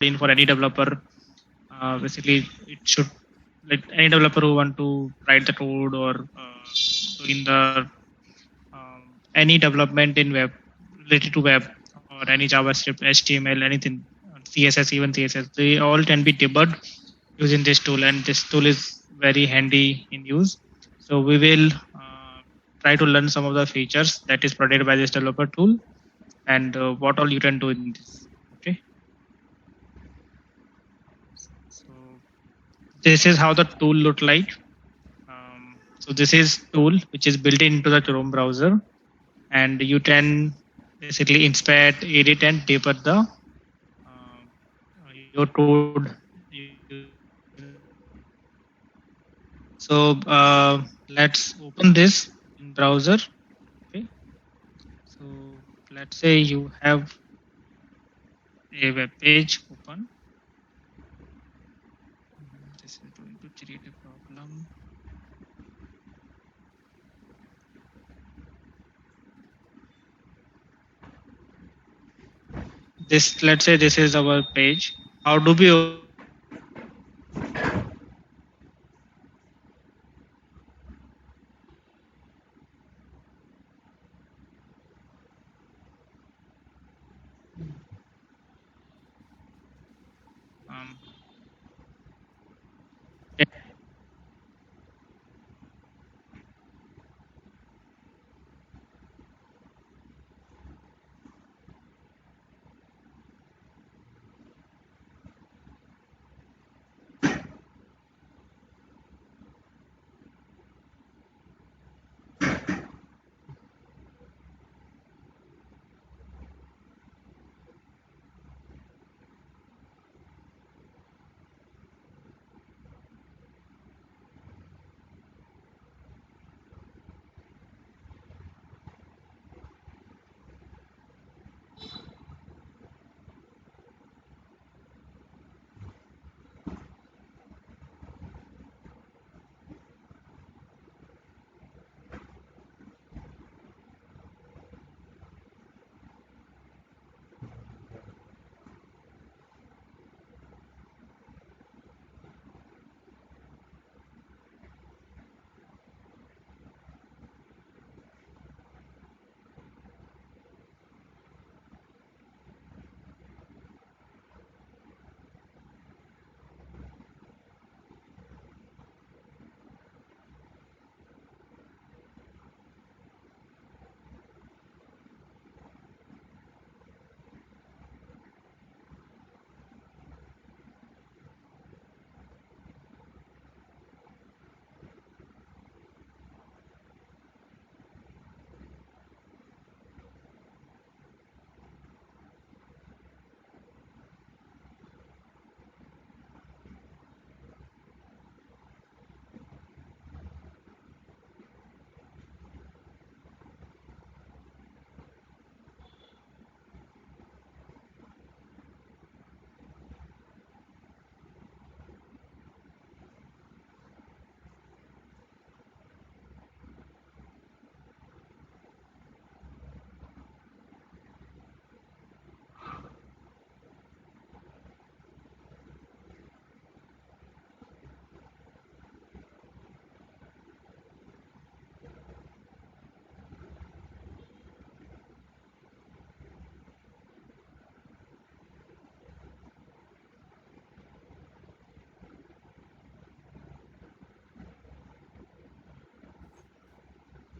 in for any developer. Basically, it should let any developer who want to write the code or doing the any development in web related to web or any JavaScript, HTML, anything, CSS, even CSS, they all can be debugged using this tool, and this tool is very handy in use. So we will try to learn some of the features that is provided by this developer tool and what all you can do in this. Okay. So this is how the tool look like. So this is tool which is built into the Chrome browser, and you can basically inspect, edit, and debug the your code. So let's open this in browser. Okay. So let's say you have a web page open. This is going to create a problem. This, let's say this is our page. How do we um,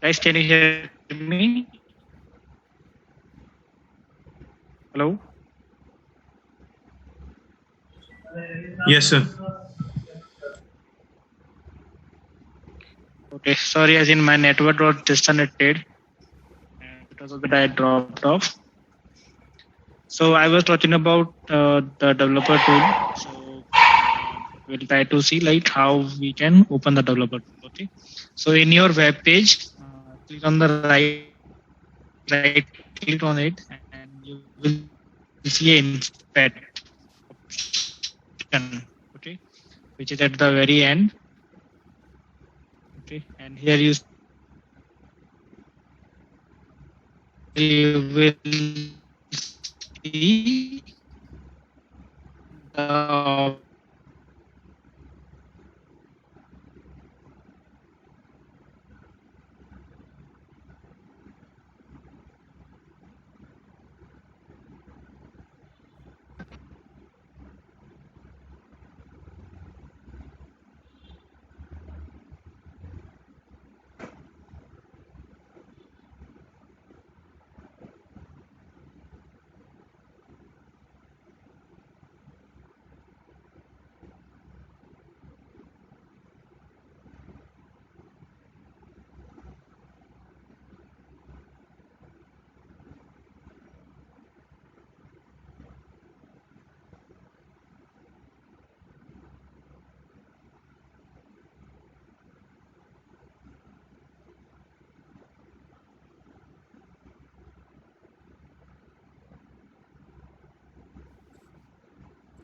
guys, can you hear me? Hello. Yes, sir. Okay. Sorry, as in my network got disconnected, and because of that I dropped off. So I was talking about the developer tool. So we'll try to see like how we can open the developer tool. Okay. So in your web page, click on the right click on it, and you will see a inspect option. Okay, which is at the very end. Okay, and here you will see the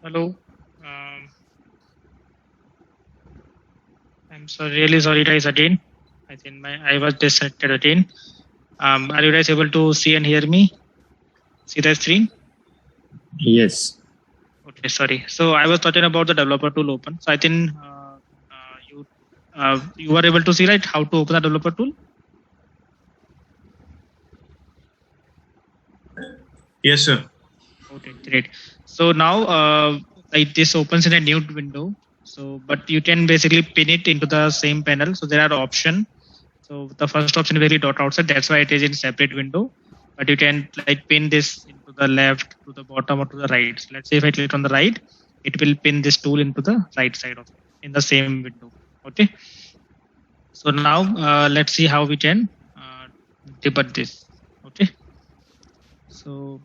hello. Um, I'm sorry, really sorry, guys. Again, I think I was disconnected again. Are you guys able to see and hear me? See the screen? Yes. Okay, sorry. So I was talking about the developer tool open. So I think you were able to see, right, how to open the developer tool. Yes, sir. Okay, great. So now like this opens in a new window. So but you can basically pin it into the same panel. So there are options. So the first option is very dot outside. That's why it is in separate window. But you can like pin this into the left, to the bottom, or to the right. So let's say if I click on the right, it will pin this tool into the right side of it in the same window. Okay. So now let's see how we can debug this. Okay. So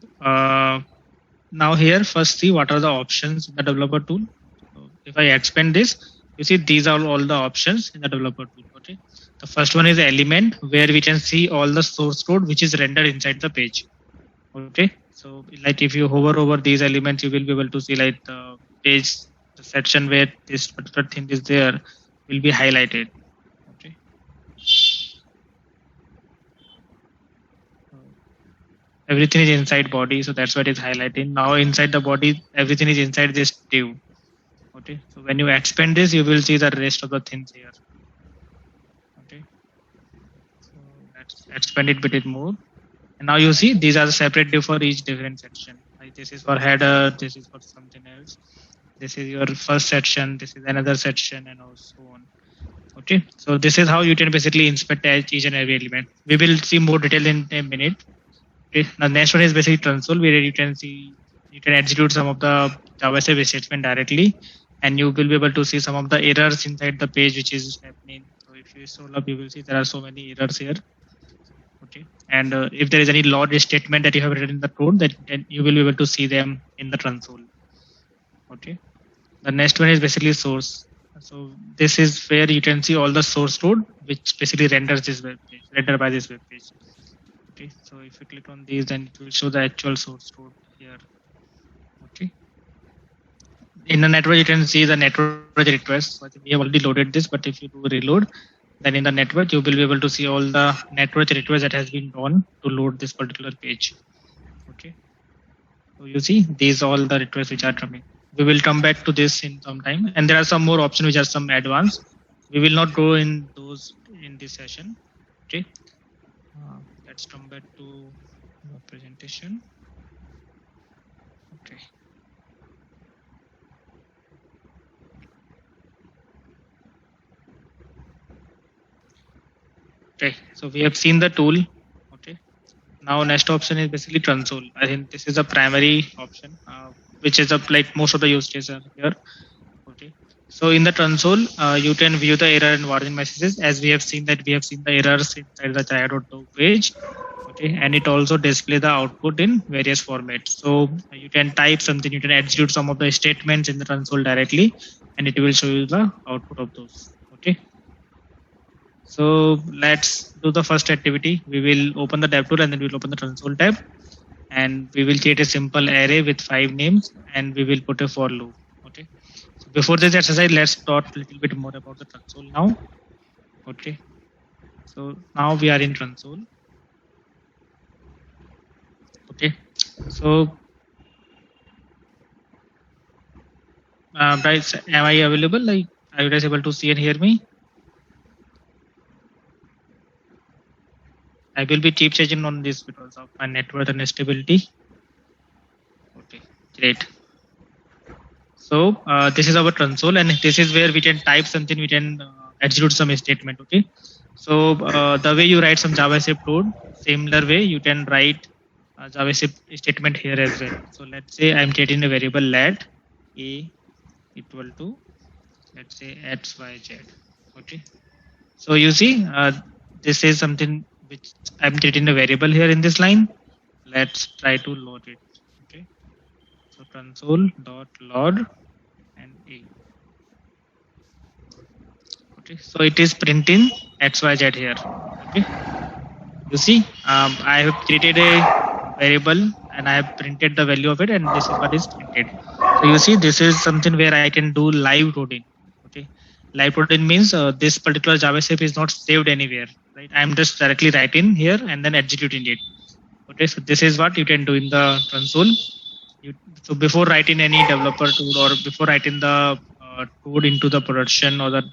now here first see what are the options in the developer tool. So if I expand this, you see these are all the options in the developer tool. Okay. The first one is element, where we can see all the source code which is rendered inside the page. Okay. So like if you hover over these elements, you will be able to see like the page, the section where this particular thing is there will be highlighted. Okay. Everything is inside body, so that's what is highlighting. Now inside the body, everything is inside this div. Okay. So when you expand this, you will see the rest of the things here. Okay. So let's expand it a bit more. And now you see these are the separate div for each different section. Like this is for header, this is for something else. This is your first section, this is another section, and so on. Okay. So this is how you can basically inspect each and every element. We will see more detail in a minute. Okay. Now next one is basically console, where you can see you can execute some of the JavaScript statement directly, and you will be able to see some of the errors inside the page which is happening. So if you scroll up, you will see there are so many errors here. Okay. And if there is any log statement that you have written in the code, that then you will be able to see them in the console. Okay. The next one is basically source. So this is where you can see all the source code which basically renders this web page, rendered by this web page. Okay, so if you click on these, then it will show the actual source code here. Okay. In the network, you can see the network request. So I think we have already loaded this, but if you do reload, then in the network, you will be able to see all the network requests that has been done to load this particular page. Okay. So you see these all the requests which are coming. We will come back to this in some time, and there are some more options which are some advanced. We will not go in those in this session. Okay. Let's come back to the presentation. Okay. Okay, so we have seen the tool. Okay, now next option is basically console. I think this is a primary option, which is like most of the use cases are here. Okay, so in the console, you can view the error and warning messages. As we have seen that we have seen the errors inside the Jaya.do page. Okay, and it also displays the output in various formats. So you can type something, you can execute some of the statements in the console directly, and it will show you the output of those. Okay. So let's do the first activity. We will open the dev tool, and then we'll open the console tab, and we will create a simple array with 5 names, and we will put a for loop. Okay. So before this exercise, let's talk a little bit more about the console now. Okay. So now we are in console. Okay. So Guys, am I available? Like, are you guys able to see and hear me? I will be keep changing on this because of my network and stability. Okay, great. So this is our console, and this is where we can type something. We can execute some statement. Okay. So the way you write some JavaScript code, similar way you can write a JavaScript statement here as well. So let's say I'm creating a variable let a equal to, let's say, xyz. Okay. So you see, this is something which I'm creating a variable here in this line. Let's try to load it. Okay. So console.load and a. Okay. So it is printing xyz here. Okay. You see, I have created a variable and I have printed the value of it, and this is what is printed. So you see, this is something where I can do live coding. Okay, live coding means this particular JavaScript is not saved anywhere, right? I'm just directly writing here and then executing it. Okay, so this is what you can do in the console. So before writing any developer tool or before writing the code into the production or the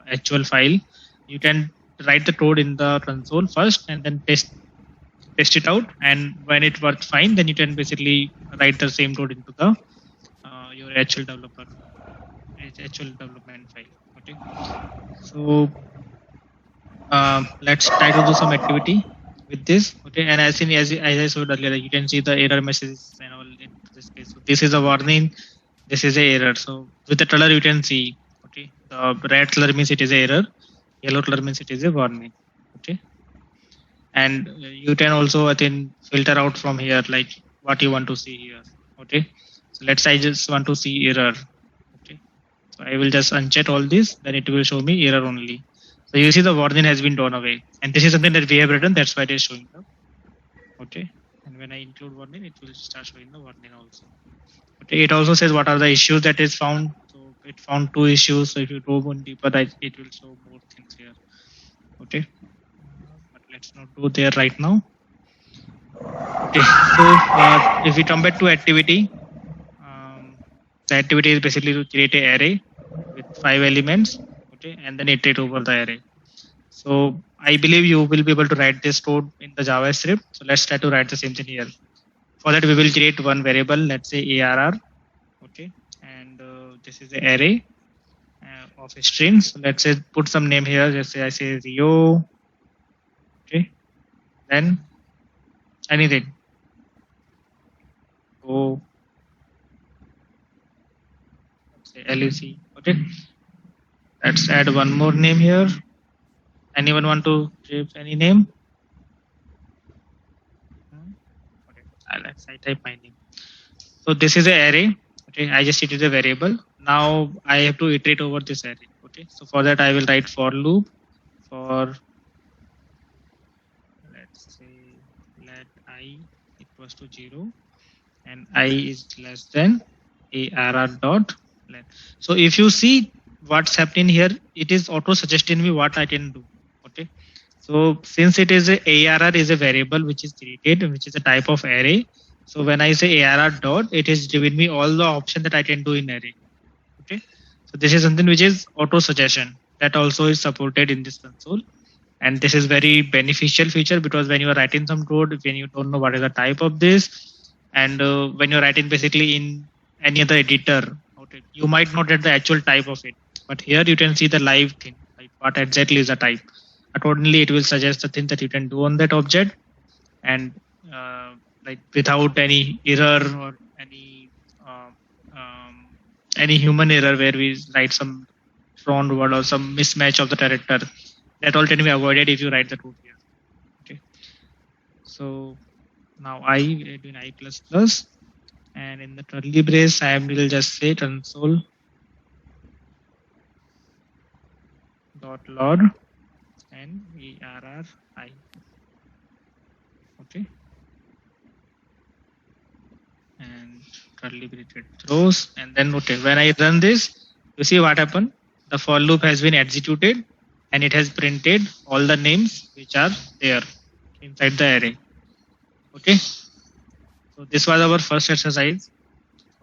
actual file, you can write the code in the console first and then test it out. And when it works fine, then you can basically write the same code into the your actual development file. Okay. So let's try to do some activity with this. Okay, and as I showed earlier, you can see the error messages and all in this case. So this is a warning, this is a error. So with the color you can see, okay, the red color means it is a error, yellow color means it is a warning. Okay, and you can also, I think, filter out from here like what you want to see here. Okay, so let's say I just want to see error. Okay, so I will just uncheck all this, then it will show me error only. So you see the warning has been gone away, and this is something that we have written, that's why it is showing up. Okay, and when I include warning, it will start showing the warning also. Okay, it also says what are the issues that is found. So it found 2 issues. So if you go one deeper, it will show more things here. Okay, but let's not go there right now. Okay, so if we come back to activity, the activity is basically to create an array with 5 elements. Okay, and then iterate over the array. So I believe you will be able to write this code in the JavaScript. So let's try to write the same thing here. For that, we will create one variable, let's say ARR. Okay, and this is the array of strings. So let's say put some name here. Let's say I say Rio. Okay, then anything. So let's say LEC. Okay, let's add one more name here. Anyone want to give any name? Okay, let's type my name. So this is an array. Okay, I just treated a variable. Now I have to iterate over this array. Okay, so for that I will write for loop for, let's say, let I equals to 0 and I is less than ARR dot let. So if you see what's happening here, it is auto suggesting me what I can do. Okay, so since it is a ARR is a variable which is created, which is a type of array. So when I say ARR dot, it is giving me all the options that I can do in array. Okay, so this is something which is auto suggestion that also is supported in this console, and this is very beneficial feature because when you are writing some code, when you don't know what is the type of this, and when you're writing basically in any other editor, okay, you might not get the actual type of it, but here you can see the live thing, like what exactly is the type. Accordingly, it will suggest the thing that you can do on that object, and like without any error or any human error where we write some wrong word or some mismatch of the character. That all can be avoided if you write the code here. Okay. So now I in I++, and in the curly brace I will just say console dot log and ARRI. Okay. And curly bracket throws, and then okay, when I run this, you see what happened. The for loop has been executed and it has printed all the names which are there inside the array. Okay, so this was our first exercise.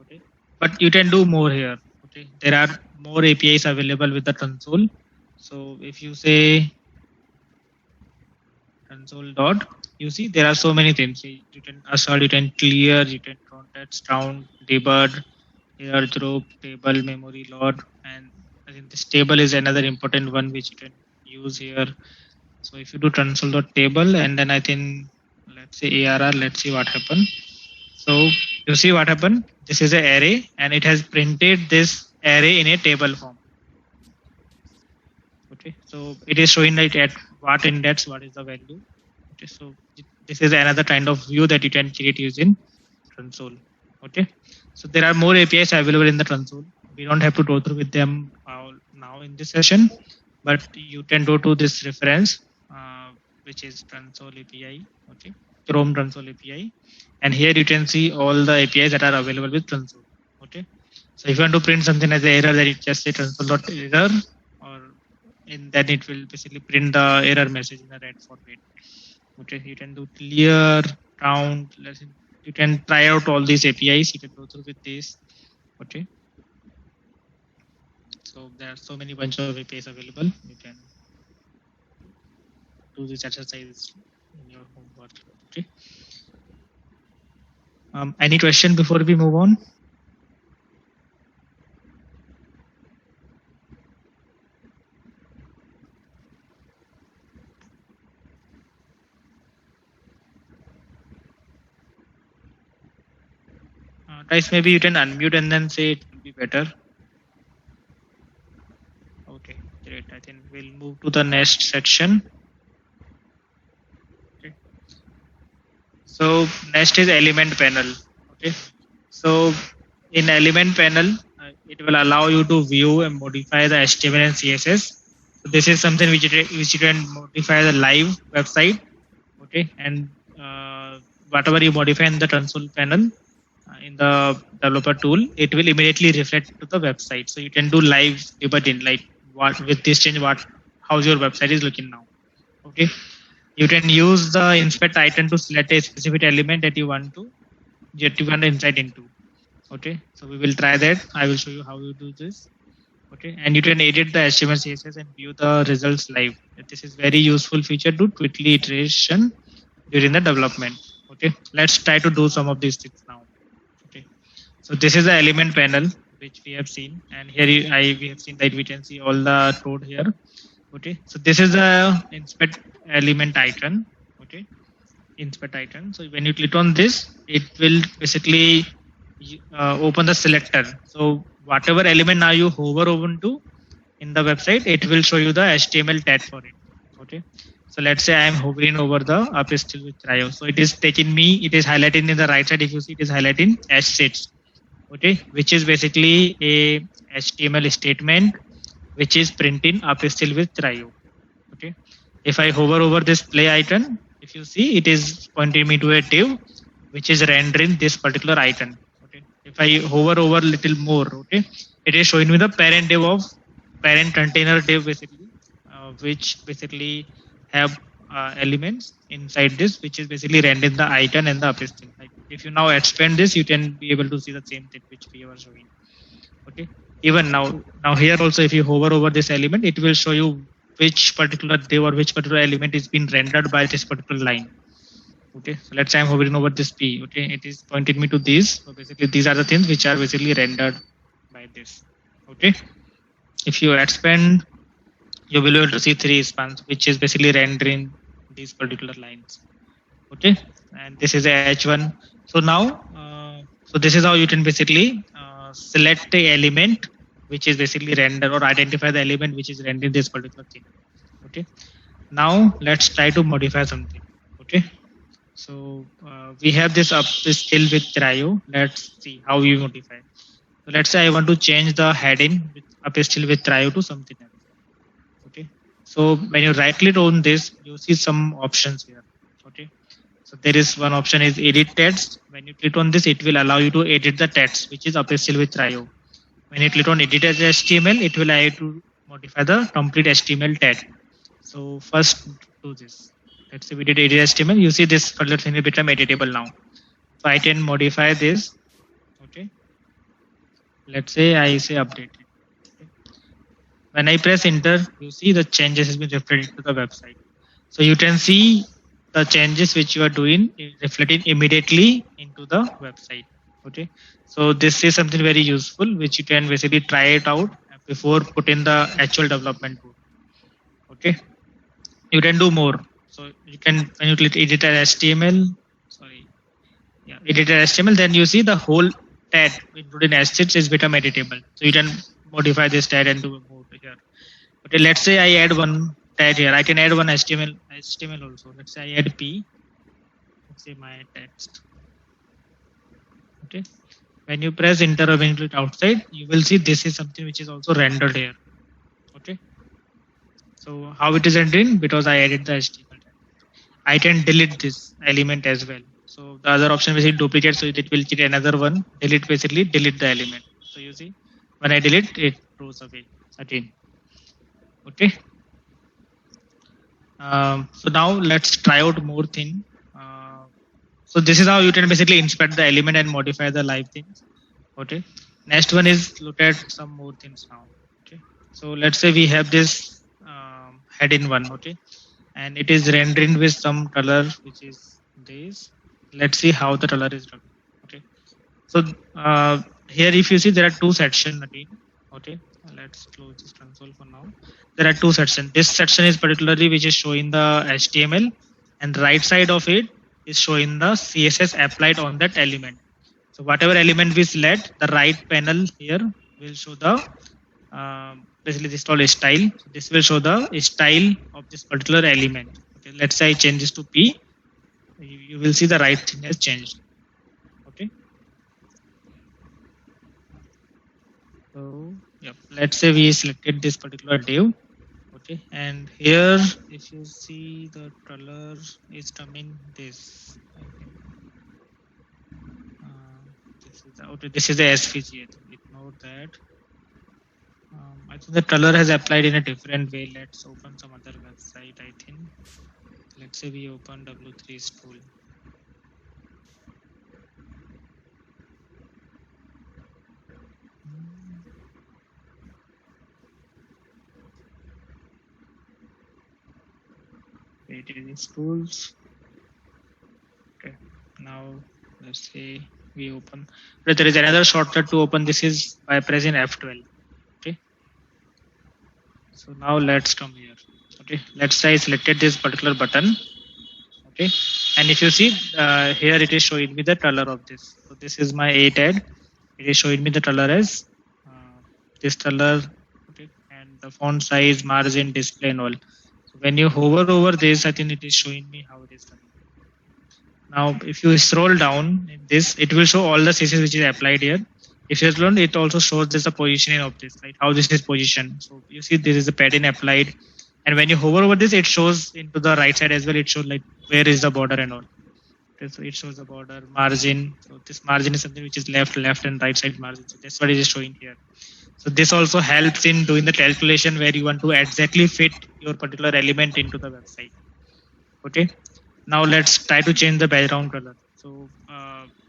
Okay, but you can do more here. Okay, there are more APIs available with the console. So if you say console dot, you see there are so many things. You can assert, you can clear, you can context round, debug, airdrop, table, memory load, and I think this table is another important one which you can use here. So if you do console.table and then I think let's say ARR, let's see what happened. So you see what happened. This is an array and it has printed this array in a table form. Okay, so it is showing like at what index, what is the value. Okay, so this is another kind of view that you can create using console. Okay, so there are more APIs available in the console. We don't have to go through with them now in this session, but you can go to this reference, which is console API. Okay, Chrome console API, and here you can see all the APIs that are available with console. Okay, so if you want to print something as an error, then it just say console.error, or then it will basically print the error message in a red format. Okay, you can do clear, count. You can try out all these APIs. You can go through with this. Okay. So there are so many bunch of APIs available. You can do this exercise in your homework. Okay. Any question before we move on? Guys, maybe you can unmute and then say it will be better. Okay, great. I think we'll move to the next section. Okay. So next is element panel. Okay. So in element panel, it will allow you to view and modify the HTML and CSS. So this is something which you can modify the live website. Okay, and whatever you modify in the console panel in the developer tool, it will immediately reflect to the website. So you can do live debugging, like what with this change, how's your website is looking now. Okay, you can use the inspect icon to select a specific element that you want to get insight into. Okay, so we will try that. I will show you how you do this. Okay, and you can edit the HTML CSS and view the results live. This is very useful feature to quickly iteration during the development. Okay, let's try to do some of these things now. Okay, so this is the element panel which we have seen, and here we have seen that we can see all the code here. Okay, so this is the inspect element icon. Okay, inspect icon. So when you click on this, it will basically open the selector. So whatever element now you hover over to in the website, it will show you the HTML tag for it. Okay, so let's say I am hovering over the upstill with Trio. So it is taking me, it is highlighting in the right side. If you see, it is highlighting assets. Okay, which is basically a HTML statement which is printing upstill with Trio. Okay, if I hover over this play icon, if you see, it is pointing me to a div which is rendering this particular icon. Okay, if I hover over a little more, okay, it is showing me the parent div of parent container div basically, which basically have elements inside this, which is basically rendering the icon and the upstill. Like if you now expand this, you can be able to see the same thing which we were showing. Okay, even now here also, if you hover over this element, it will show you which particular div or which particular element is being rendered by this particular line. Okay, so let's say I'm hovering over this P. Okay, it is pointing me to these. So basically, these are the things which are basically rendered by this. Okay, if you expand, you will be able to see 3 spans, which is basically rendering these particular lines. Okay, and this is a H1. So now, so this is how you can basically select the element which is basically render, or identify the element which is rendering this particular thing. Okay, now let's try to modify something. Okay, so we have this upstill with Trio. Let's see how we modify. So let's say I want to change the heading with upstill with Trio to something else. Okay, so when you right click on this, you see some options here. Okay, so there is one option is edit text. When you click on this, it will allow you to edit the text which is upstill with Trio. When you click on edit as HTML, it will allow you to modify the complete HTML tag. So first do this. Let's say we did edit HTML. You see this particular thing will become editable now. So I can modify this. Okay. Let's say I say updated. When I press enter, you see the changes has been reflected to the website. So you can see the changes which you are doing is reflected immediately into the website. Okay. So this is something very useful which you can basically try it out before putting the actual development code. Okay. You can do more. So you can, when you click edit as HTML, edit as HTML, then you see the whole tag including assets is become editable. So you can modify this tag and do more here. Okay, let's say I add one tag here. I can add one HTML also. Let's say I add P. Let's say my text. Okay. When you press enter or when you click outside, you will see this is something which is also rendered here. Okay. So how it is rendering? Because I added the HTML tag. I can delete this element as well. So the other option is duplicate. So it will create another one. Delete basically delete the element. So you see, when I delete, it throws away again. Okay. So now let's try out more thing. So this is how you can basically inspect the element and modify the live things. Okay. Next one is look at some more things now. Okay. So let's say we have this heading one. Okay. And it is rendering with some color which is this. Let's see how the color is done. Okay. So here if you see there are two sections again. Okay. Let's close this console for now. There are two sections. This section is particularly which is showing the HTML, and the right side of it is showing the CSS applied on that element. So whatever element we select, the right panel here will show the basically this is called a style. So this will show the style of this particular element. Okay, let's say I change this to P. You will see the right thing has changed. Okay. So yeah, let's say we selected this particular div. Okay, and here if you see the color is coming this. This is the SVG. Ignore that. I think the color has applied in a different way. Let's open some other website. I think. Let's say we open W3's tool. It is tools. Okay. Now let's say we open. But there is another shortcut to open. This is by pressing F12. Okay. So now let's come here. Okay. Let's say I selected this particular button. Okay. And if you see here, it is showing me the color of this. So this is my A tag. It is showing me the color as this color. Okay. And the font size, margin, display, and all. When you hover over this, I think it is showing me how it is done. Now, if you scroll down in this, it will show all the CSS which is applied here. If you scroll, it also shows this the positioning of this, right? How this is positioned. So you see there is a padding applied, and when you hover over this, it shows into the right side as well. It shows like where is the border and all. Okay, so it shows the border margin. So this margin is something which is left, and right side margin. So that's what it is showing here. So this also helps in doing the calculation where you want to exactly fit your particular element into the website. Okay. Now let's try to change the background color. So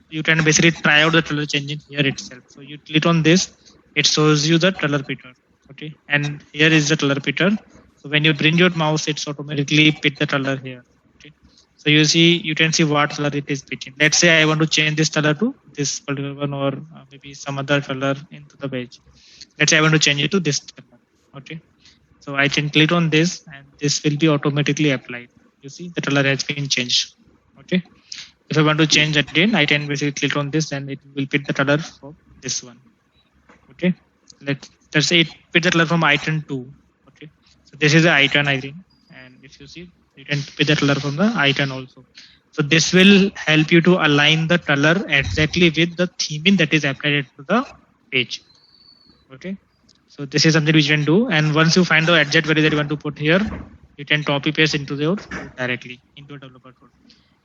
you can basically try out the color changing here itself. So you click on this, it shows you the color picker. Okay. And here is the color picker. So when you bring your mouse, it's automatically pick the color here. Okay. So you can see what color it is picking. Let's say I want to change this color to this particular one, or maybe some other color into the page. Let's say I want to change it to this color. Okay. So I can click on this and this will be automatically applied. You see the color has been changed. Okay. If I want to change again, I can basically click on this and it will pick the color for this one. Okay. Let's say it pick the color from icon 2. Okay. So this is the icon, I think. And if you see, you can pick the color from the icon also. So this will help you to align the color exactly with the theming that is applied to the page. Okay. So this is something which you can do. And once you find the adject value that you want to put here, you can copy paste into your directly into a developer code.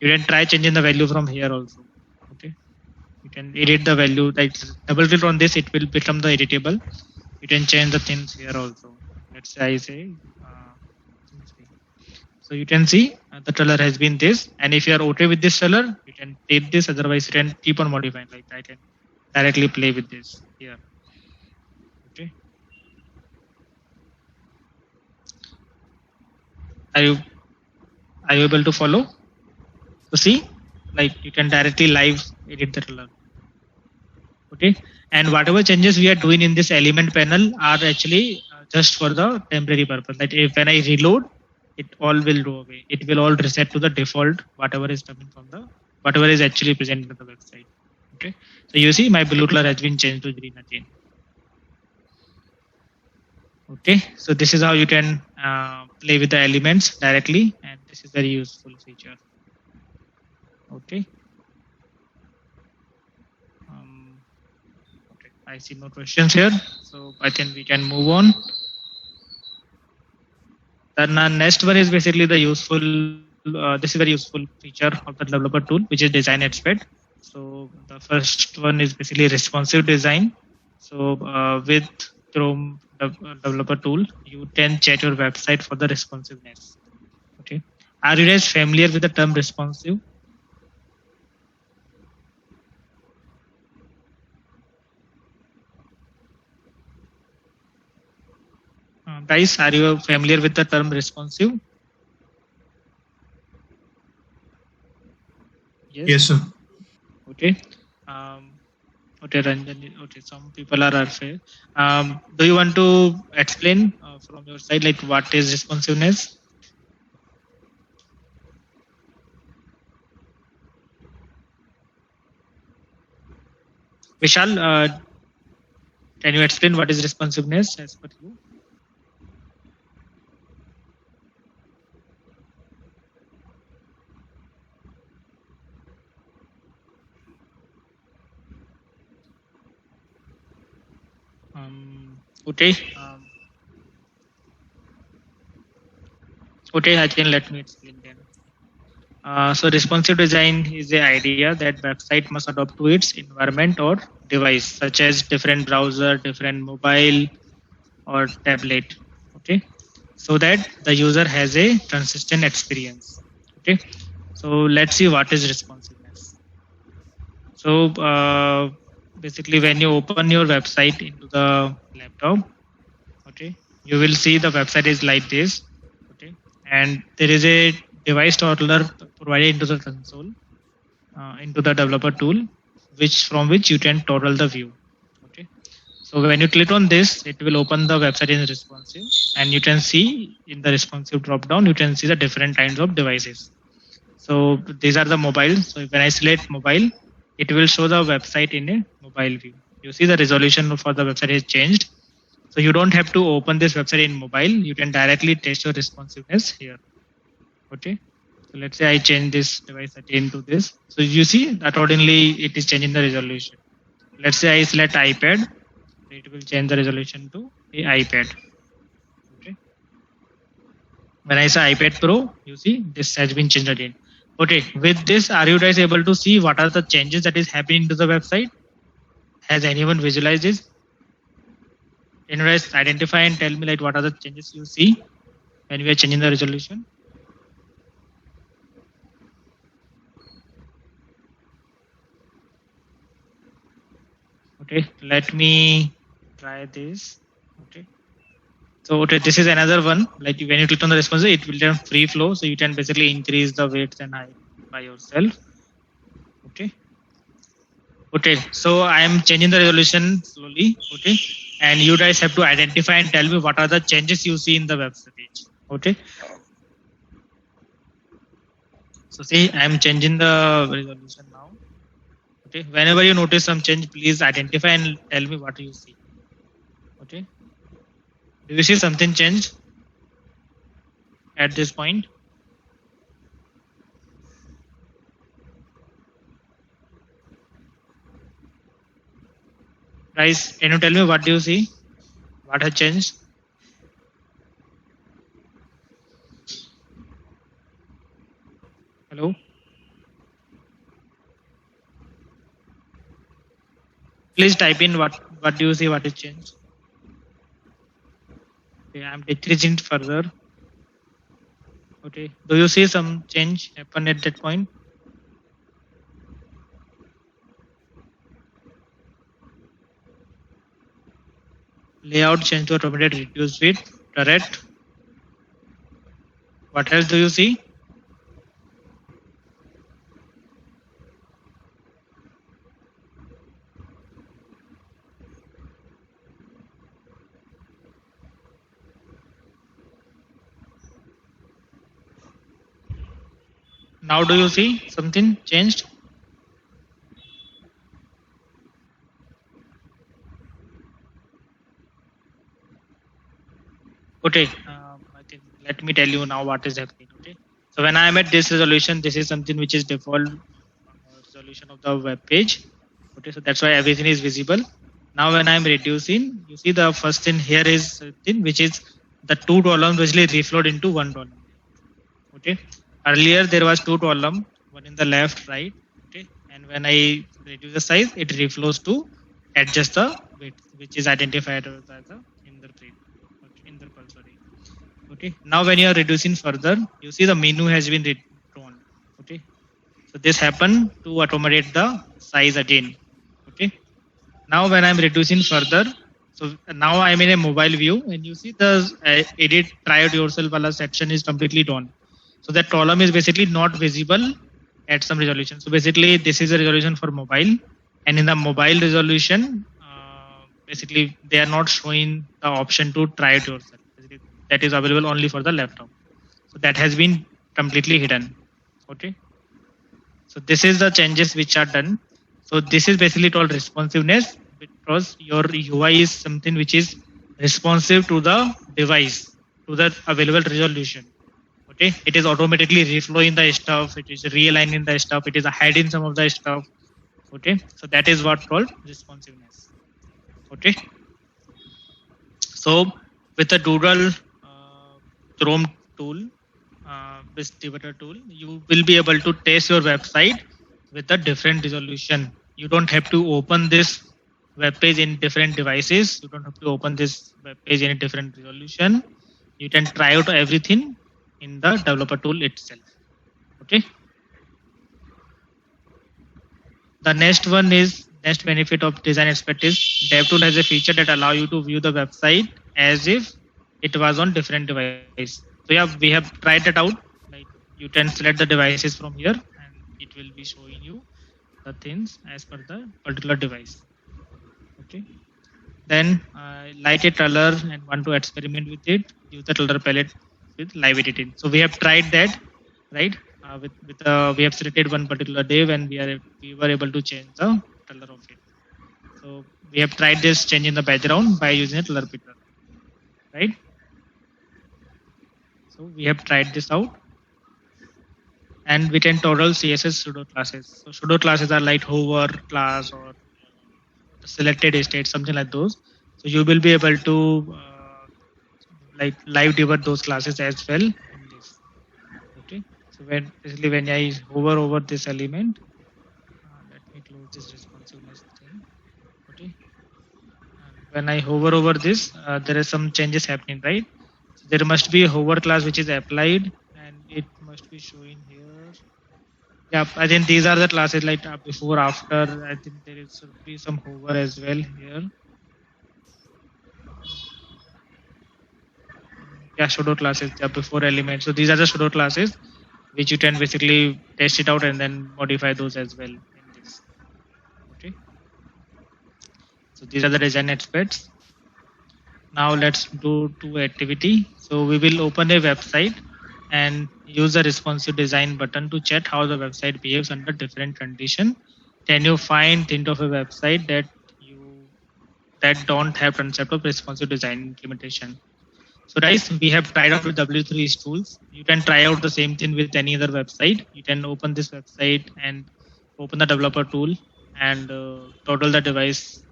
You can try changing the value from here also. Okay. You can edit the value, like double click on this, it will become the editable. You can change the things here also. Let's say I say, so you can see the color has been this. And if you are okay with this color, you can take this. Otherwise, you can keep on modifying. Like I can directly play with this here. Okay. Are you able to follow? So see, like you can directly live edit the color. Okay. And whatever changes we are doing in this element panel are actually just for the temporary purpose. That if when I reload, it all will go away. It will all reset to the default, whatever is coming from the whatever is actually present on the website. Okay. So you see my blue color has been changed to green again. Okay. So this is how you can play with the elements directly, and this is very useful feature. Okay. Okay. I see no questions here, so I think we can move on. Then next one is basically the useful. This is very useful feature of the developer tool, which is design expert. So the first one is basically responsive design. So with Chrome developer tool, you can check your website for the responsiveness. Okay. Are you guys familiar with the term responsive? Guys, are you familiar with the term responsive? Yes, sir. Okay. Okay, Ranjan. Okay, some people are unfair. Do you want to explain from your side, like what is responsiveness? Vishal, can you explain what is responsiveness as per you? Okay. Okay, I can let me explain then. So responsive design is the idea that website must adapt to its environment or device, such as different browser, different mobile or tablet. Okay, so that the user has a consistent experience. Okay, so let's see what is responsiveness. So basically, when you open your website into the laptop, okay, you will see the website is like this. Okay, and there is a device toggler provided into the console, into the developer tool, which you can toggle the view. Okay, so when you click on this, it will open the website in responsive, and you can see in the responsive drop down, you can see the different kinds of devices. So these are the mobile. So when I select mobile, it will show the website in a mobile view. You see the resolution for the website is changed. So you don't have to open this website in mobile. You can directly test your responsiveness here. Okay. So let's say I change this device again to this. So you see accordingly it is changing the resolution. Let's say I select iPad. It will change the resolution to a iPad. Okay. When I say iPad Pro, you see this has been changed again. Okay, with this, are you guys able to see what are the changes that is happening to the website? Has anyone visualized this? Can you guys identify and tell me like what are the changes you see when we are changing the resolution? Okay, let me try this. Okay. So okay, this is another one. Like when you click on the response, it will turn free flow. So you can basically increase the weight and height by yourself. Okay. Okay, so I am changing the resolution slowly. Okay, and you guys have to identify and tell me what are the changes you see in the website page. Okay. So see, I am changing the resolution now. Okay. Whenever you notice some change, please identify and tell me what you see. Okay. Do you see something change at this point? Guys, can you tell me what do you see? What has changed? Hello? Please type in what do you see, what is changed? Okay, I'm decreasing further. Okay. Do you see some change happen at that point? Layout change to automated reduce width. Correct. What else do you see? Now do you see something changed? Okay, I think let me tell you now what is happening. Okay, so when I am at this resolution, this is something which is default resolution of the web page. Okay, so that's why everything is visible. Now when I am reducing, you see the first thing here is thing which is the two columns basically reflowed into one column. Okay, earlier there was two column, one in the left, right. Okay, and when I reduce the size, it reflows to adjust the width, which is identified as the interpol. Sorry. Okay, now when you are reducing further, you see the menu has been drawn. Okay, so this happened to accommodate the size again. Okay, now when I'm reducing further, so now I'm in a mobile view and you see the edit try it yourself wala section is completely done. So that column is basically not visible at some resolution. So basically this is a resolution for mobile, and in the mobile resolution, basically they are not showing the option to try it yourself. Basically, that is available only for the laptop. So that has been completely hidden. Okay. So this is the changes which are done. So this is basically called responsiveness, because your UI is something which is responsive to the device, to the available resolution. Okay, it is automatically reflowing the stuff, it is realigning the stuff, it is hiding some of the stuff. Okay, so that is what called responsiveness. Okay, so with the Doodle Chrome tool, this developer tool, you will be able to test your website with a different resolution. You don't have to open this web page in different devices. You don't have to open this web page in a different resolution. You can try out everything in the developer tool itself. Okay. The next one is next benefit of design expert is DevTool has a feature that allow you to view the website as if it was on different device. So yeah, we have tried it out. Like you can select the devices from here and it will be showing you the things as per the particular device. Okay. Then like a color and want to experiment with it, use the color palette with live editing. So we have tried that, right? We have selected one particular day when we were able to change the color of it. So we have tried this change in the background by using a color picker, right? So we have tried this out, and we can toggle CSS pseudo classes. So pseudo classes are like hover class or selected state, something like those. So you will be able to like live debug those classes as well in this. Okay. So when I hover over this element, let me close this responsiveness thing. Okay. And when I hover over this, there is some changes happening, right? So there must be a hover class which is applied, and it must be showing here. Yeah, I think these are the classes like before, after. I think there is should be some hover as well here. Yeah, pseudo classes, yeah, before elements. So these are the pseudo classes which you can basically test it out and then modify those as well in this. Okay. So these are the design aspects. Now let's do to activity. So we will open a website and use the responsive design button to check how the website behaves under different condition. Can you think of a website that don't have concept of responsive design implementation? So guys, we have tried out with W3 tools. You can try out the same thing with any other website. You can open this website and open the developer tool and toggle the device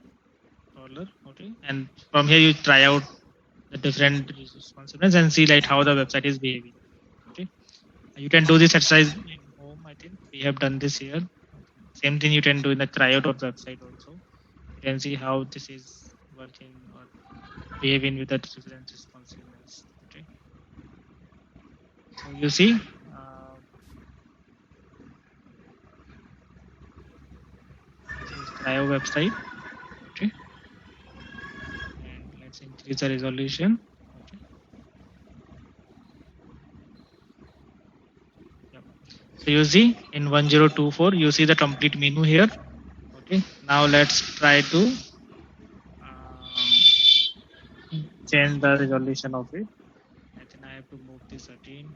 toggler. Okay, and from here you try out the different responsiveness and see like how the website is behaving. Okay, you can do this exercise in home. I think we have done this here. Same thing you can do in the tryout of the website also. You can see how this is working or behaving with the different responsiveness. Okay, so you see. This is Cryo website. Okay, and let's increase the resolution. Okay. Yep. So you see in 1024 you see the complete menu here. Okay, now let's try to change the resolution of it. I think I have to move this again.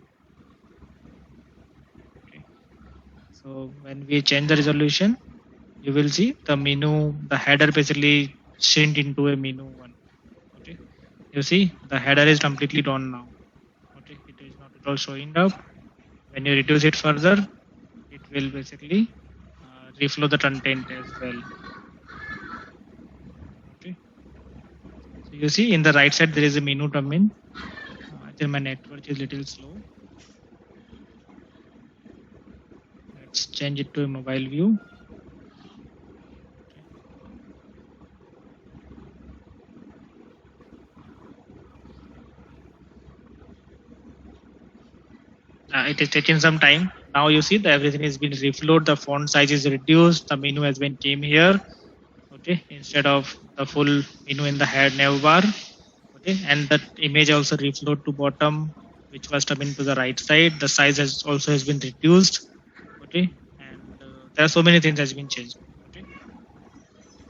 Okay, so when we change the resolution, you will see the menu, the header basically shrink into a menu one. Okay, you see the header is completely gone now. Okay, it is not at all showing up. When you reduce it further, it will basically reflow the content as well. Okay, so you see in the right side there is a menu term. I think my network is little slow. Let's change it to a mobile view. It is taking some time. Now you see that everything has been reflowed. The font size is reduced. The menu has been came here. Okay, instead of the full menu in the head nav bar. Okay, and that image also reflowed to bottom, which was coming to the right side. The size has been reduced. Okay, and there are so many things has been changed. Okay,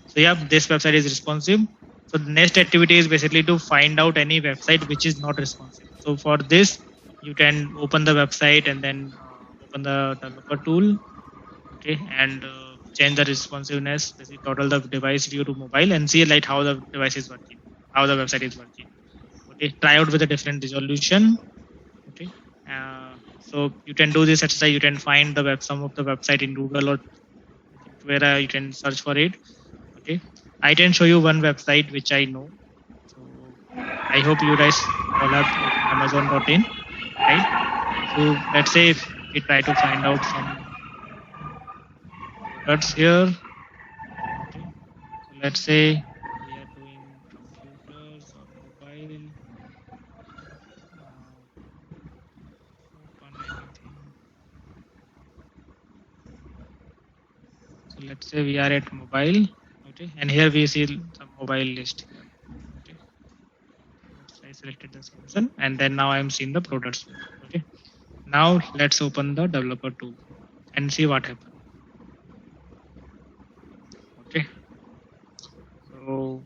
so yeah, this website is responsive. So the next activity is basically to find out any website which is not responsive. So for this, you can open the website and then open the developer tool. Okay, and change the responsiveness, basically total the device view to mobile, and see like how the device is working, how the website is working. Okay, try out with a different resolution. Okay, so you can do this exercise. You can find the some of the website in Google or where you can search for it. Okay, I can show you one website which I know. So I hope you guys all have Amazon.in, right? So let's say if we try to find out some products here. Okay, so let's say we are doing computers or mobile. Open anything. So let's say we are at mobile. Okay, and here we see the mobile list. Okay, I selected the Samsung, and then now I am seeing the products. Okay, now let's open the developer tool and see what happens. Okay, so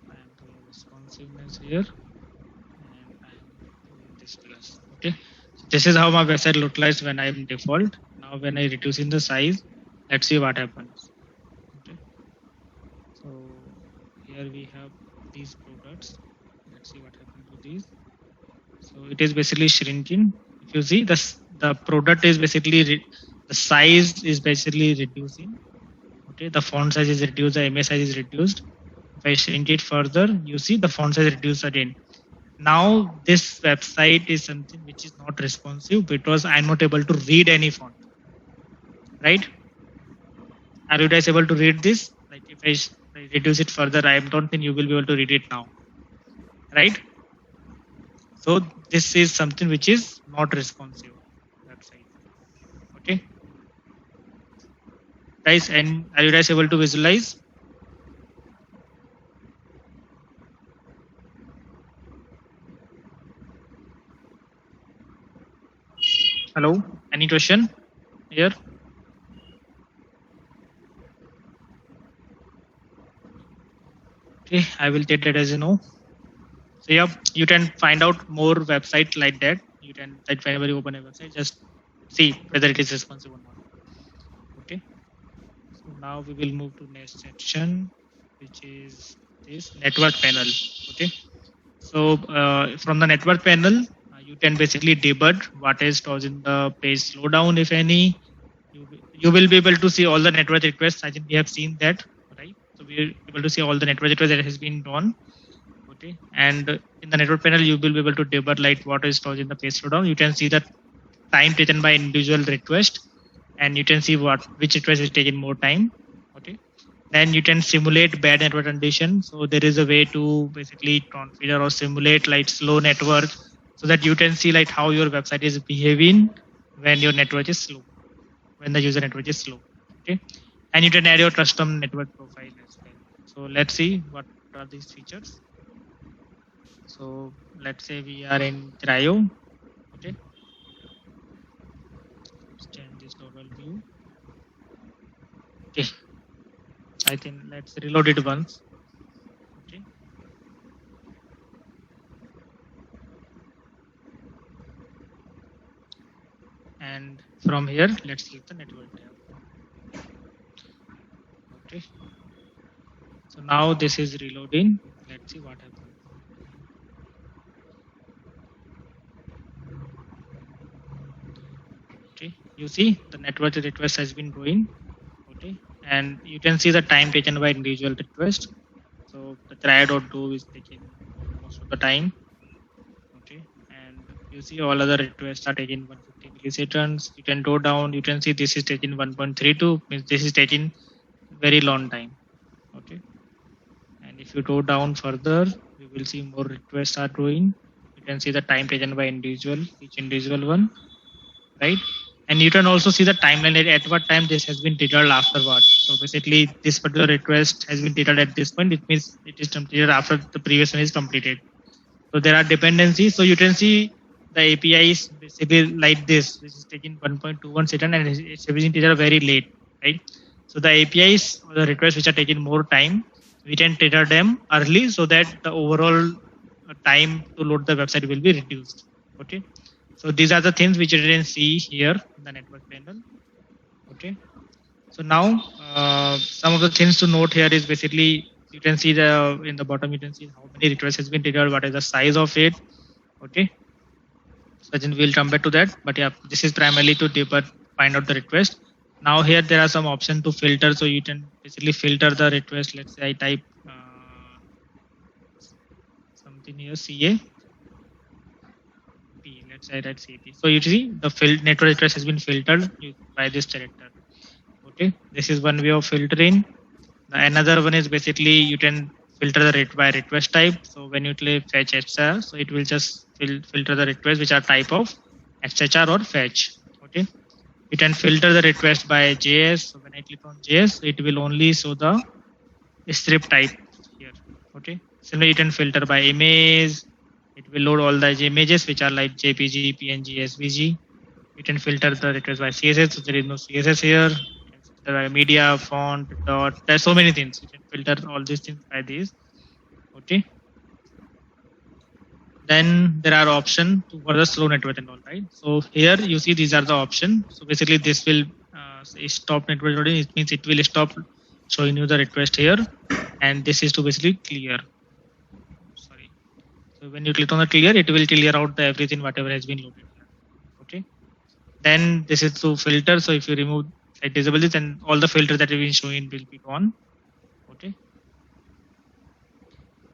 I am doing responsiveness here, and I am doing this plus. Okay, so this is how my website looks like when I am default. Now when I reduce in the size, let's see what happens. Okay, so here we have these products. Let's see what happens to these. So it is basically shrinking. If you see the product is basically the size is basically reducing. Okay, the font size is reduced, the image size is reduced. If I shrink it further, you see the font size reduced again. Now this website is something which is not responsive because I'm not able to read any font. Right? Are you guys able to read this? Like if I reduce it further, I don't think you will be able to read it now. Right? So this is something which is not responsive website. Okay. Guys, and are you guys able to visualize? Hello, any question here? Okay, I will take that as a no. So yeah, you can find out more websites like that. You can, like whenever you open a website, just see whether it is responsive or not. Okay. So now we will move to next section, which is this network panel. Okay. So from the network panel, you can basically debug what is causing the page slowdown, if any. You will be able to see all the network requests. I think we have seen that, right? So we are able to see all the network requests that has been done. Okay, and in the network panel, you will be able to debug like what is causing the page slowdown. You can see the time taken by individual request, and you can see which request is taking more time. Okay, then you can simulate bad network condition. So there is a way to basically configure or simulate like slow network, so that you can see like how your website is behaving when your network is slow, when the user network is slow. Okay, and you can add your custom network profile as well. So let's see what are these features. So let's say we are in Cryo. Okay. Let's change this to overview. Okay. I think let's reload it once. Okay. And from here, let's click the network tab. Okay. So now this is reloading. Let's see what happens. Okay. You see the network request has been going. Okay. And you can see the time taken by individual request. So the try.do is taking most of the time. Okay. And you see all other requests are taking 150 milliseconds. You can go down. You can see this is taking 1.32. Means this is taking very long time. Okay. And if you go down further, you will see more requests are growing. You can see the time taken by each individual one, right? And you can also see the timeline at what time this has been triggered afterward. So basically, this particular request has been triggered at this point. It means it is completed after the previous one is completed. So there are dependencies. So you can see the API is basically like this. This is taking 1.21 second and it's been triggered very late, right? So the APIs or the requests which are taking more time, we can trigger them early so that the overall time to load the website will be reduced. Okay. So these are the things which you can see here in the network panel. Okay. So now some of the things to note here is basically you can see the in the bottom you can see how many requests has been triggered, what is the size of it. Okay. So then we'll come back to that. But yeah, this is primarily to find out the request. Now here there are some options to filter. So you can basically filter the request. Let's say I type something here CA. Let's say that CP. So you see the network request has been filtered by this character. Okay, this is one way of filtering. Another one is basically you can filter the rate by request type. So when you click fetch HTTP, so it will just filter the requests which are type of HTTP or fetch. Okay, you can filter the request by JS. So when I click on JS, it will only show the script type here. Okay, similarly you can filter by image. It will load all the images which are like JPG, PNG, SVG. You can filter the request by CSS. So there is no CSS here. You can filter by media, font, dot. There's so many things. You can filter all these things by these. Okay. Then there are options for the slow network and all, right? So here you see these are the options. So basically this will stop network loading. It means it will stop showing you the request here. And this is to basically clear. Sorry. So when you click on the clear, it will clear out the everything, whatever has been loaded here. Okay. Then this is to filter. So if you remove disable this, then all the filters that have been showing will be gone. Okay.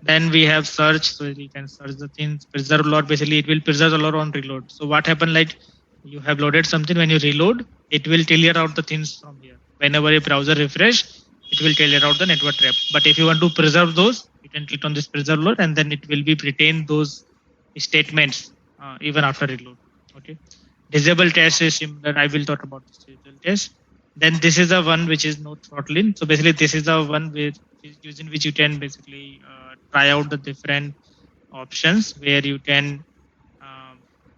Then we have search. So you can search the things. Preserve lot. Basically, it will preserve the lot on reload. So what happened? Like you have loaded something. When you reload, it will clear out the things from here. Whenever a browser refresh, it will clear out the network trap. But if you want to preserve those, you can click on this preserve load, and then it will be retain those statements even after reload. Okay. Disable test is similar. I will talk about this disable test. Then this is the one which is no throttling. So basically, this is the one using which you can basically try out the different options where you can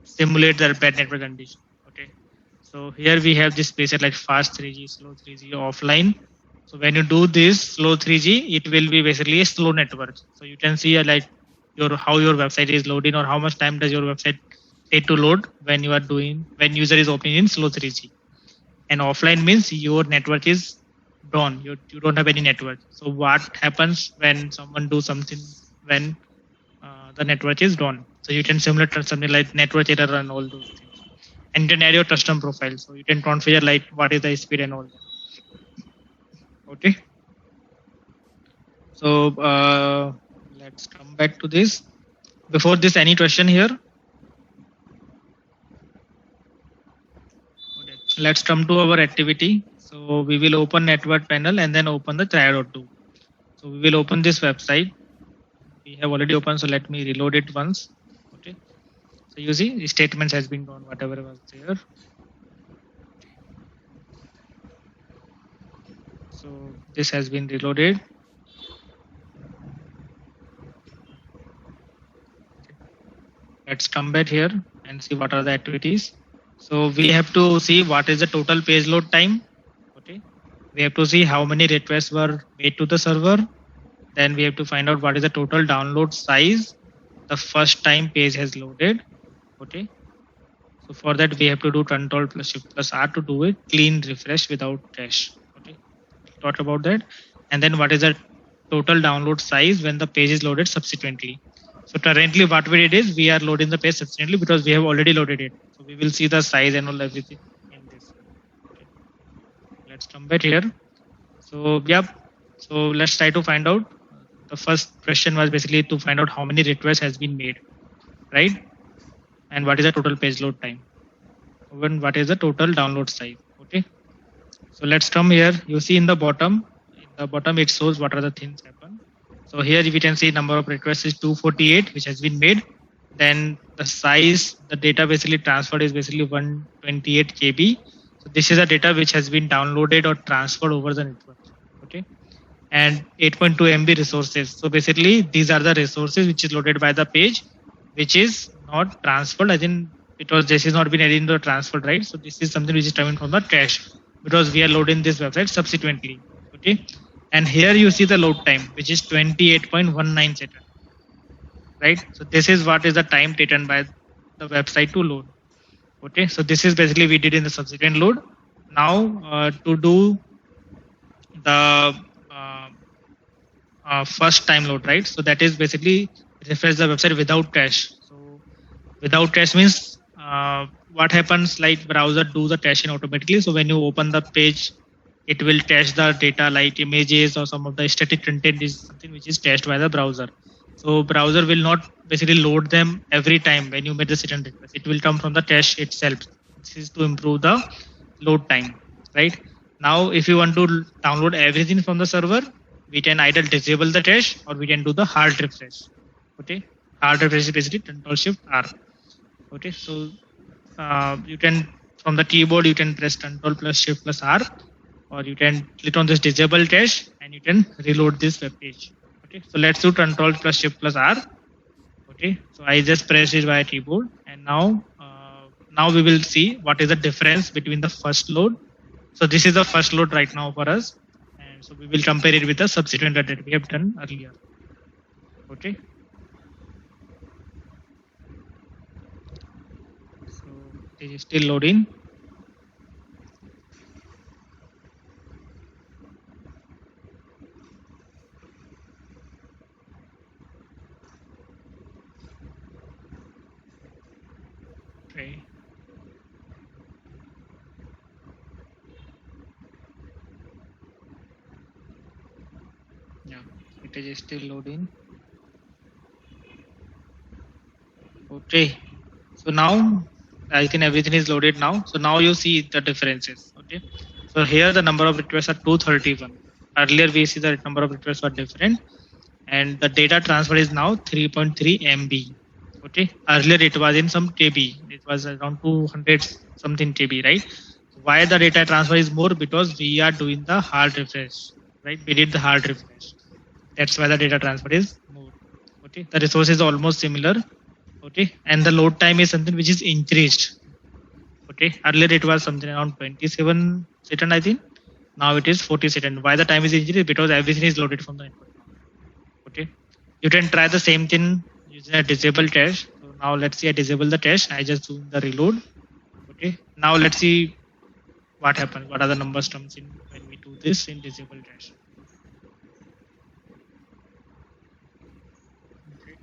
simulate the bad network condition. Okay. So here we have this basic like fast 3G, slow 3G, offline. So when you do this slow 3G, it will be basically a slow network. So you can see like how your website is loading or how much time does your website take to load when user is opening in slow 3G. And offline means your network is gone. You don't have any network. So what happens when someone do something when the network is gone? So you can simulate something like network error and all those things. And you can add your custom profile. So you can configure like what is the speed and all that. Okay. So let's come back to this. Before this, any question here? Okay. Let's come to our activity. So we will open network panel and then open the try.do. So we will open this website. We have already opened. So let me reload it once. Okay. So you see statements has been gone, whatever was there. So this has been reloaded. Let's come back here and see what are the activities. So we have to see what is the total page load time. Okay. We have to see how many requests were made to the server. Then we have to find out what is the total download size the first time page has loaded. Okay. So for that we have to do Control plus Shift plus R to do a clean refresh without cache. Okay. Thought about that. And then what is the total download size when the page is loaded subsequently. So currently what we did is we are loading the page subsequently because we have already loaded it. So we will see the size and all everything in this. Okay. Let's come back here. So yeah, so let's try to find out. The first question was basically to find out how many requests has been made, right? And what is the total page load time? Then what is the total download size? Okay. So let's come here. You see in the bottom it shows what are the things happen. So here we can see number of requests is 248, which has been made. Then the size, the data basically transferred is basically 128 KB. So this is a data which has been downloaded or transferred over the network. Okay. And 8.2 MB resources. So basically these are the resources which is loaded by the page, which is not transferred. I think because this is not been added into the transferred, right? So this is something which is coming from the cache because we are loading this website subsequently. Okay. And here you see the load time, which is 28.19 seconds, right? So this is what is the time taken by the website to load. Okay. So this is basically we did in the subsequent load. Now to do the first time load, right? So that is basically refresh the website without cache. So without cache means what happens, like browser do the caching automatically. So when you open the page, it will cache the data like images or some of the static content is something which is cached by the browser. So browser will not basically load them every time when you make the certain request. It will come from the cache itself. This is to improve the load time, right? Now, if you want to download everything from the server, we can either disable the cache or we can do the hard refresh. Okay, hard refresh is basically Control Shift R. Okay, so you can from the keyboard you can press Control plus Shift plus R, or you can click on this disable cache and you can reload this web page. Okay, so let's do Control plus Shift plus R. Okay, so I just press it via keyboard, and now we will see what is the difference between the first load. So this is the first load right now for us, and so we will compare it with the subsequent load that we have done earlier. Okay. So it is still loading. Okay. Yeah, it is still loading. Okay, so now I think everything is loaded now. So now you see the differences. Okay, so here the number of requests are 231. Earlier we see the number of requests were different, and the data transfer is now 3.3 MB. Okay, earlier it was in some KB. It was around 200 something KB, right? Why the data transfer is more? Because we are doing the hard refresh, right? We did the hard refresh. That's why the data transfer is more. Okay, the resource is almost similar. Okay, and the load time is something which is increased. Okay, earlier it was something around 27 seconds, I think. Now it is 40 seconds. Why the time is increased? Because everything is loaded from the network. Okay, you can try the same thing using a disable cache. So now let's see I disable the cache. I just do the reload. Okay, now let's see what happens. What are the numbers comes in when we do this in disable cache. Okay.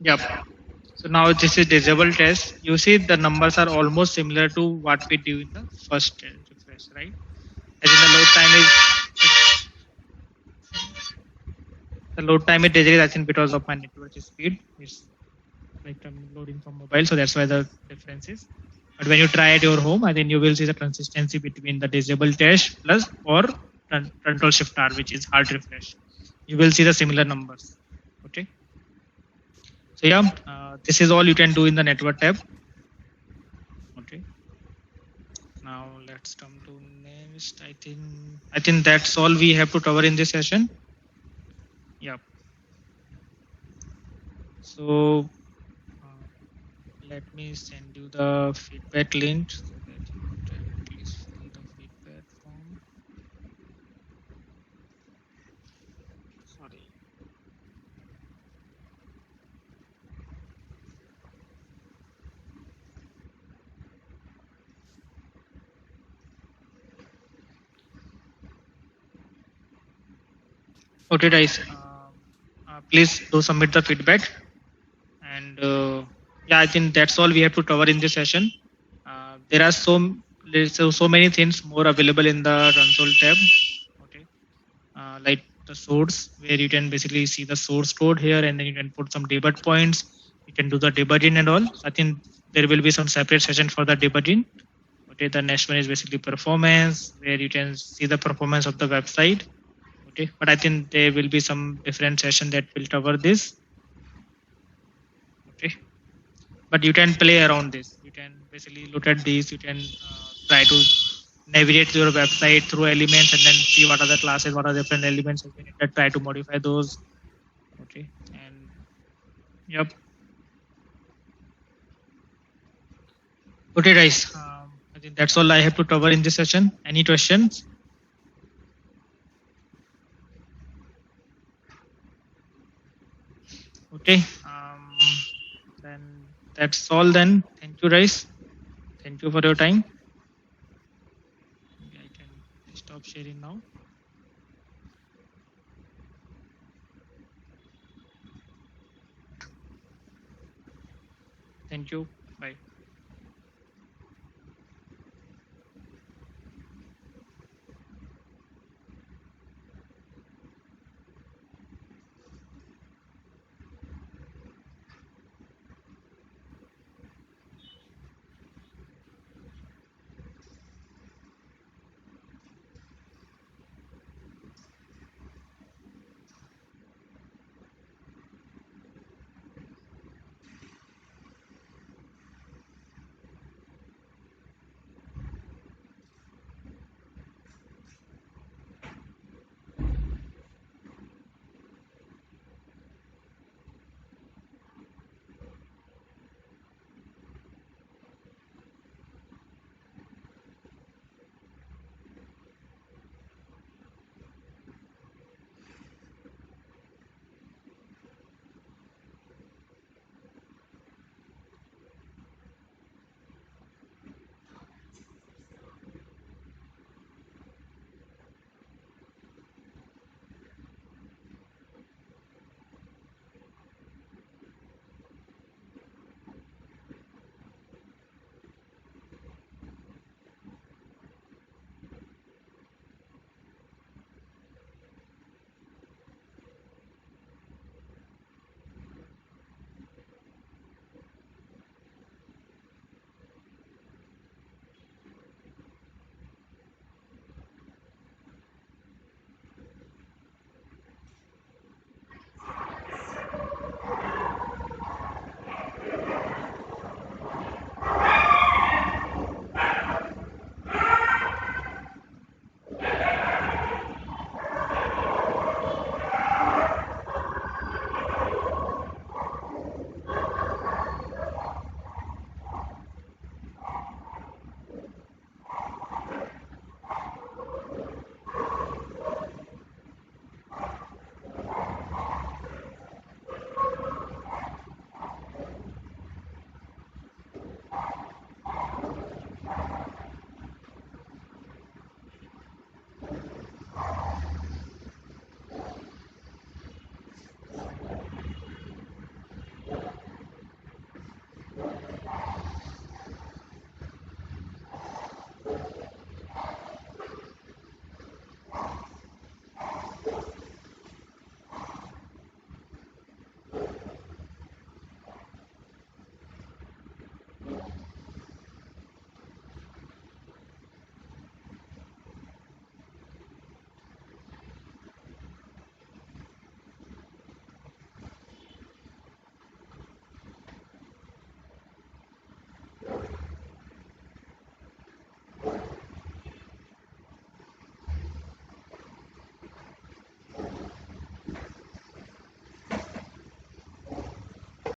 Yep. So now this is disable test. You see the numbers are almost similar to what we do in the first refresh, right? As in the load time is decreased, I think because of my network speed. It's like I'm loading from mobile, so that's why the difference is. But when you try at your home, I think you will see the consistency between the disable dash plus or control shift R, which is hard refresh. You will see the similar numbers. Okay. So yeah, this is all you can do in the network tab. Okay. Now let's come to next. I think that's all we have to cover in this session. Yeah. So let me send you the feedback link so that you can please fill the feedback form. Sorry. Okay, guys. Please do submit the feedback. And yeah, I think that's all we have to cover in this session. There are so many things more available in the console tab. Okay, like the source, where you can basically see the source code here, and then you can put some debug points. You can do the debugging and all. I think there will be some separate session for the debugging. Okay, the next one is basically performance, where you can see the performance of the website. Okay, but I think there will be some different session that will cover this. Okay, but you can play around this. You can basically look at these. You can try to navigate your website through elements and then see what are the classes, what are different elements, and then try to modify those. Okay, and yep. Okay, guys. I think that's all I have to cover in this session. Any questions? Okay. Then that's all. Then thank you, guys. Thank you for your time. Maybe I can stop sharing now. Thank you. Bye.